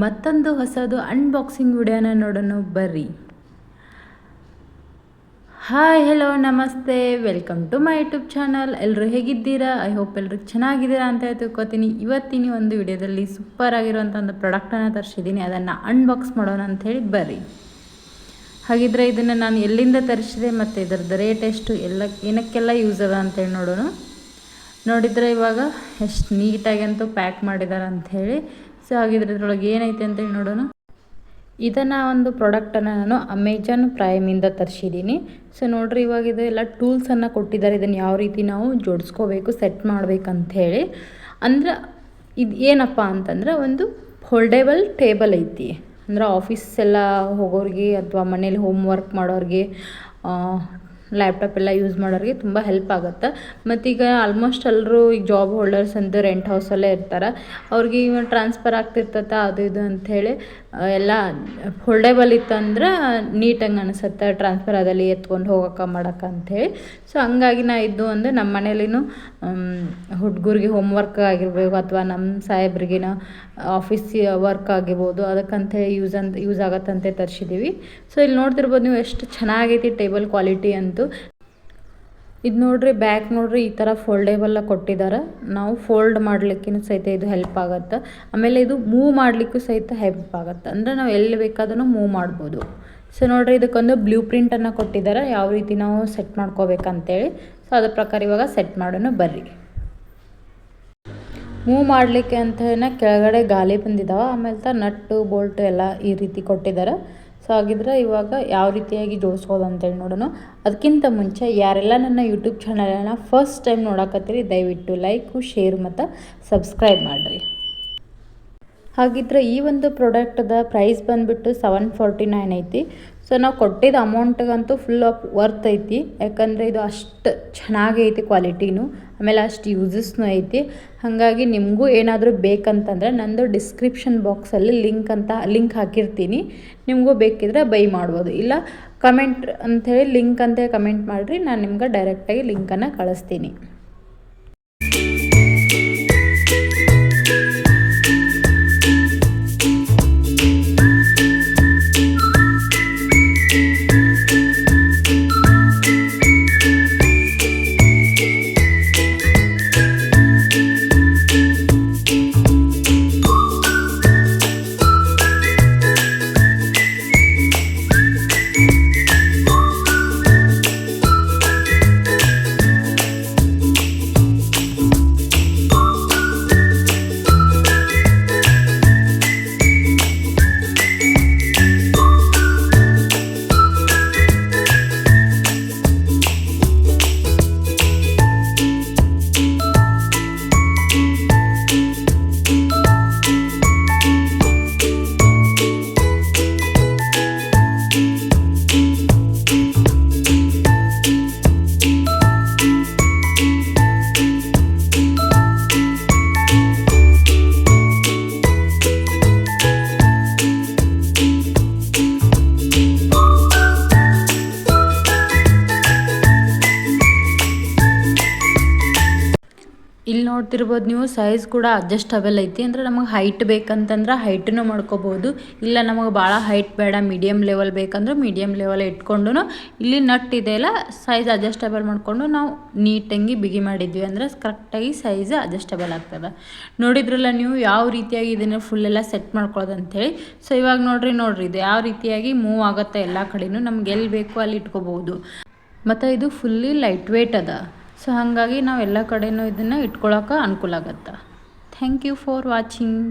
ಮತ್ತೊಂದು ಹೊಸದು ಅನ್ಬಾಕ್ಸಿಂಗ್ ವಿಡಿಯೋನ ನೋಡೋಣ ಬರ್ರಿ. ಹಾಯ್ ಹೆಲೋ ನಮಸ್ತೆ, welcome to my YouTube channel. ಎಲ್ಲರೂ ಹೇಗಿದ್ದೀರಾ? ಐ ಹೋಪ್ ಎಲ್ಲರೂ ಚೆನ್ನಾಗಿದ್ದೀರಾ ಅಂತ ತಿಳ್ಕೊತೀನಿ. ಇವತ್ತಿನ ಒಂದು ವಿಡಿಯೋದಲ್ಲಿ ಸೂಪರ್ ಆಗಿರುವಂಥ ಒಂದು ಪ್ರಾಡಕ್ಟನ್ನು ತರಿಸಿದ್ದೀನಿ, ಅದನ್ನು ಅನ್ಬಾಕ್ಸ್ ಮಾಡೋಣ ಅಂಥೇಳಿ ಬರ್ರಿ. ಹಾಗಿದ್ರೆ ಇದನ್ನು ನಾನು ಎಲ್ಲಿಂದ ತರಿಸಿದೆ ಮತ್ತು ಇದರದ್ದು ರೇಟ್ ಎಷ್ಟು, ಏನಕ್ಕೆಲ್ಲ ಯೂಸ್ ಅದ ಅಂತೇಳಿ ನೋಡೋಣ. ನೋಡಿದರೆ ಇವಾಗ ಎಷ್ಟು ನೀಟಾಗಿ ಅಂತೂ ಪ್ಯಾಕ್ ಮಾಡಿದ್ದಾರೆ ಅಂಥೇಳಿ. ಸೊ ಹಾಗಿದ್ರೆ ಇದ್ರೊಳಗೆ ಏನೈತೆ ಅಂತೇಳಿ ನೋಡೋಣ. ಇದನ್ನು ಒಂದು ಪ್ರಾಡಕ್ಟನ್ನು ನಾನು ಅಮೆಜಾನ್ ಪ್ರೈಮಿಂದ ತರಿಸಿದ್ದೀನಿ. ಸೊ ನೋಡ್ರಿ, ಇವಾಗ ಇದು ಎಲ್ಲ ಟೂಲ್ಸನ್ನು ಕೊಟ್ಟಿದ್ದಾರೆ. ಇದನ್ನು ಯಾವ ರೀತಿ ನಾವು ಜೋಡಿಸ್ಕೋಬೇಕು, ಸೆಟ್ ಮಾಡಬೇಕಂಥೇಳಿ. ಅಂದ್ರೆ ಇದು ಏನಪ್ಪ ಅಂತಂದ್ರೆ ಒಂದು ಫೋಲ್ಡೇಬಲ್ ಟೇಬಲ್ ಐತಿ. ಅಂದ್ರೆ ಆಫೀಸ್ ಎಲ್ಲ ಹೋಗೋರಿಗೆ ಅಥವಾ ಮನೇಲಿ ಹೋಮ್ ವರ್ಕ್ ಮಾಡೋರಿಗೆ, ಲ್ಯಾಪ್ಟಾಪ್ ಎಲ್ಲ ಯೂಸ್ ಮಾಡೋರಿಗೆ ತುಂಬ ಹೆಲ್ಪ್ ಆಗುತ್ತೆ. ಮತ್ತೀಗ ಆಲ್ಮೋಸ್ಟ್ ಎಲ್ಲರೂ ಈಗ ಜಾಬ್ ಹೋಲ್ಡರ್ಸ್ ಅಂತ ರೆಂಟ್ ಹೌಸಲ್ಲೇ ಇರ್ತಾರೆ. ಅವ್ರಿಗೆ ಇವಾಗ ಟ್ರಾನ್ಸ್ಫರ್ ಆಗ್ತಿರ್ತೈತೆ ಅದು ಇದು ಅಂಥೇಳಿ ಎಲ್ಲ ಫೋಲ್ಡೇಬಲ್ ಇತ್ತಂದ್ರೆ ನೀಟಾಗಿ ಅನಿಸುತ್ತೆ, ಟ್ರಾನ್ಸ್ಫರ್ ಅದಲ್ಲಿ ಎತ್ಕೊಂಡು ಹೋಗೋಕೆ ಮಾಡೋಕೆ ಅಂಥೇಳಿ. ಸೊ ಹಂಗಾಗಿ ನಾ ಇದ್ದು ಅಂದರೆ ನಮ್ಮ ಮನೇಲಿನೂ ಹುಡುಗರಿಗೆ ಹೋಮ್ ವರ್ಕ್ ಆಗಿರ್ಬೇಕು ಅಥವಾ ನಮ್ಮ ಸಾಹೇಬ್ರಿಗೇನ ಆಫೀಸ್ ವರ್ಕ್ ಆಗಿರ್ಬೋದು, ಅದಕ್ಕಂತೇಳಿ ಯೂಸ್ ಆಗತ್ತಂತೆ ತರಿಸಿದ್ದೀವಿ. ಸೊ ಇಲ್ಲಿ ನೋಡ್ತಿರ್ಬೋದು ನೀವು ಎಷ್ಟು ಚೆನ್ನಾಗೈತಿ ಟೇಬಲ್ ಕ್ವಾಲಿಟಿ ಅಂತೂ. ಇದು ನೋಡ್ರಿ, ಬ್ಯಾಕ್ ನೋಡ್ರಿ ಈ ಥರ ಫೋಲ್ಡೇಬಲ್ ಕೊಟ್ಟಿದ್ದಾರೆ. ನಾವು ಫೋಲ್ಡ್ ಮಾಡಲಿಕ್ಕೂ ಸಹಿತ ಇದು ಹೆಲ್ಪ್ ಆಗುತ್ತೆ. ಆಮೇಲೆ ಇದು ಮೂವ್ ಮಾಡಲಿಕ್ಕೂ ಸಹಿತ ಹೆಲ್ಪ್ ಆಗುತ್ತೆ. ಅಂದರೆ ನಾವು ಎಲ್ಲಿ ಬೇಕಾದ್ರೂ ಮೂವ್ ಮಾಡ್ಬೋದು. ಸೊ ನೋಡ್ರಿ, ಇದಕ್ಕೊಂದು ಬ್ಲೂ ಪ್ರಿಂಟನ್ನು ಕೊಟ್ಟಿದ್ದಾರೆ, ಯಾವ ರೀತಿ ನಾವು ಸೆಟ್ ಮಾಡ್ಕೋಬೇಕಂತೇಳಿ. ಸೊ ಅದ್ರ ಪ್ರಕಾರ ಇವಾಗ ಸೆಟ್ ಮಾಡೋಣ ಬರ್ರಿ. ಮೂವ್ ಮಾಡಲಿಕ್ಕೆ ಅಂತ ಕೆಳಗಡೆ ಗಾಲಿ ಬಂದಿದ್ದಾವೆ. ಆಮೇಲೆ ನಟ್ಟು ಬೋಲ್ಟು ಎಲ್ಲ ಈ ರೀತಿ ಕೊಟ್ಟಿದ್ದಾರೆ. ಸೊ ಹಾಗಿದ್ರೆ ಇವಾಗ ಯಾವ ರೀತಿಯಾಗಿ ಜೋಡಿಸ್ಬೋದು ಅಂತೇಳಿ ನೋಡೋಣ. ಅದಕ್ಕಿಂತ ಮುಂಚೆ ಯಾರೆಲ್ಲ ನನ್ನ ಯೂಟ್ಯೂಬ್ ಚಾನಲನ್ನು ಫಸ್ಟ್ ಟೈಮ್ ನೋಡಕತ್ತೀರಿ, ದಯವಿಟ್ಟು ಲೈಕು, ಶೇರ್ ಮತ್ತು ಸಬ್ಸ್ಕ್ರೈಬ್ ಮಾಡಿರಿ. ಹಾಗಿದ್ರೆ ಈ ಒಂದು ಪ್ರಾಡಕ್ಟದ ಪ್ರೈಸ್ ಬಂದುಬಿಟ್ಟು $749 ಐತಿ. ಸೊ ನಾವು ಕೊಟ್ಟಿದ್ದ ಅಮೌಂಟಿಗಂತೂ ಫುಲ್ ಆಫ್ ವರ್ತ್ ಐತಿ. ಯಾಕಂದರೆ ಇದು ಅಷ್ಟು ಚೆನ್ನಾಗೈತಿ ಕ್ವಾಲಿಟಿನೂ, ಆಮೇಲೆ ಅಷ್ಟು ಯೂಸಸ್ನೂ ಐತಿ. ಹಾಗಾಗಿ ನಿಮಗೂ ಏನಾದರೂ ಬೇಕಂತಂದರೆ ನಂದು ಡಿಸ್ಕ್ರಿಪ್ಷನ್ ಬಾಕ್ಸಲ್ಲಿ ಲಿಂಕ್ ಹಾಕಿರ್ತೀನಿ. ನಿಮಗೂ ಬೇಕಿದ್ರೆ ಬೈ ಮಾಡ್ಬೋದು. ಇಲ್ಲ ಕಮೆಂಟ್ ಅಂಥೇಳಿ ಲಿಂಕ್ ಅಂತೇಳಿ ಕಮೆಂಟ್ ಮಾಡಿರಿ, ನಾನು ನಿಮ್ಗೆ ಡೈರೆಕ್ಟಾಗಿ ಲಿಂಕನ್ನು ಕಳಿಸ್ತೀನಿ. ಇಲ್ಲಿ ನೋಡ್ತಿರ್ಬೋದು ನೀವು, ಸೈಜ್ ಕೂಡ ಅಡ್ಜಸ್ಟಬಲ್ ಐತಿ. ಅಂದರೆ ನಮಗೆ ಹೈಟ್ ಬೇಕಂತಂದ್ರೆ ಹೈಟನ್ನು ಮಾಡ್ಕೋಬೋದು. ಇಲ್ಲ ನಮಗೆ ಭಾಳ ಹೈಟ್ ಬೇಡ, ಮೀಡಿಯಮ್ ಲೆವೆಲ್ ಬೇಕಂದ್ರೆ ಮೀಡಿಯಮ್ ಲೆವೆಲ್ ಇಟ್ಕೊಂಡು ಇಲ್ಲಿ ನಟ್ ಇದೆಯಲ್ಲ ಸೈಜ್ ಅಡ್ಜಸ್ಟಬಲ್ ಮಾಡಿಕೊಂಡು ನಾವು ನೀಟಾಗಿ ಬಿಗಿ ಮಾಡಿದ್ವಿ ಅಂದರೆ ಕರೆಕ್ಟಾಗಿ ಸೈಜ್ ಅಡ್ಜಸ್ಟಬಲ್ ಆಗ್ತದೆ. ನೋಡಿದ್ರಲ್ಲ ನೀವು ಯಾವ ರೀತಿಯಾಗಿ ಇದನ್ನು ಫುಲ್ಲೆಲ್ಲ ಸೆಟ್ ಮಾಡ್ಕೊಳ್ಳೋದು ಅಂಥೇಳಿ. ಸೊ ಇವಾಗ ನೋಡ್ರಿ ಇದು ಯಾವ ರೀತಿಯಾಗಿ ಮೂವ್ ಆಗುತ್ತೆ ಎಲ್ಲ ಕಡೆಯೂ, ನಮ್ಗೆ ಎಲ್ಲಿ ಬೇಕು ಅಲ್ಲಿ ಇಟ್ಕೋಬೋದು. ಮತ್ತು ಇದು ಫುಲ್ಲಿ ಲೈಟ್ ವೇಟ್ ಅದ. ಸೊ ಹಾಗಾಗಿ ನಾವು ಎಲ್ಲ ಕಡೆಯೂ ಇದನ್ನು ಇಟ್ಕೊಳ್ಳೋಕೆ ಅನುಕೂಲ ಆಗುತ್ತೆ. Thank you for watching.